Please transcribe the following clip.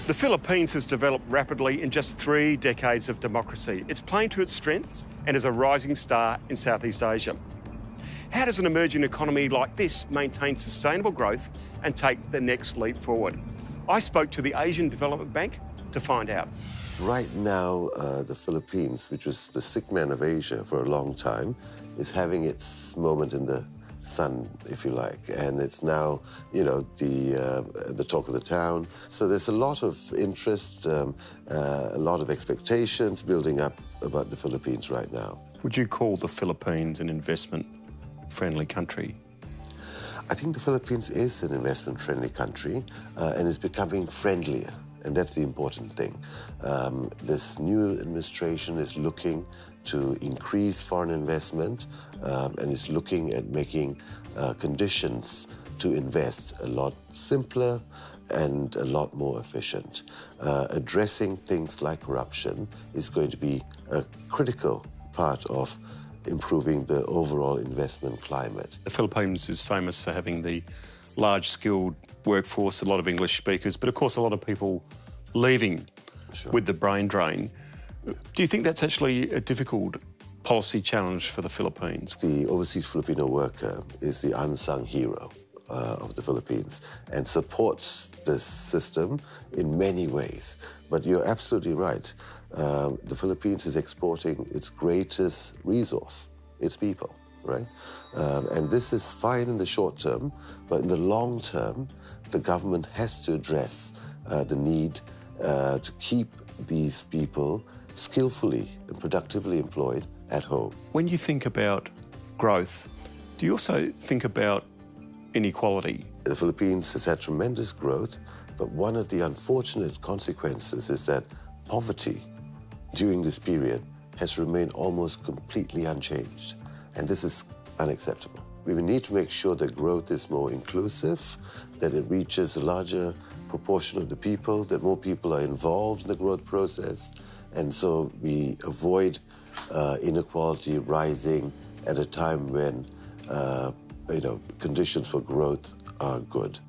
The Philippines has developed rapidly in just 3 decades of democracy. It's playing to its strengths and is a rising star in Southeast Asia. How does an emerging economy like this maintain sustainable growth and take the next leap forward? I spoke to the Asian Development Bank to find out. Right now, the Philippines, which was the sick man of Asia for a long time, is having its moment in the sun, if you like, and it's now, the talk of the town. So there's a lot of interest, a lot of expectations building up about the Philippines right now. Would you call the Philippines an investment-friendly country? I think the Philippines is an investment-friendly country and is becoming friendlier. And that's the important thing. This new administration is looking to increase foreign investment and is looking at making conditions to invest a lot simpler and a lot more efficient. Addressing things like corruption is going to be a critical part of improving the overall investment climate. The Philippines is famous for having the large skilled workforce, a lot of English speakers, but of course a lot of people leaving with the brain drain. Do you think that's actually a difficult policy challenge for the Philippines? The overseas Filipino worker is the unsung hero of the Philippines and supports this system in many ways. But you're absolutely right. The Philippines is exporting its greatest resource, its people, right? And this is fine in the short term, but in the long term, the government has to address the need to keep these people skillfully and productively employed at home. When you think about growth, do you also think about inequality? The Philippines has had tremendous growth, but one of the unfortunate consequences is that poverty during this period has remained almost completely unchanged, and this is unacceptable. We need to make sure that growth is more inclusive, that it reaches a larger proportion of the people, that more people are involved in the growth process, and so we avoid inequality rising at a time when conditions for growth are good.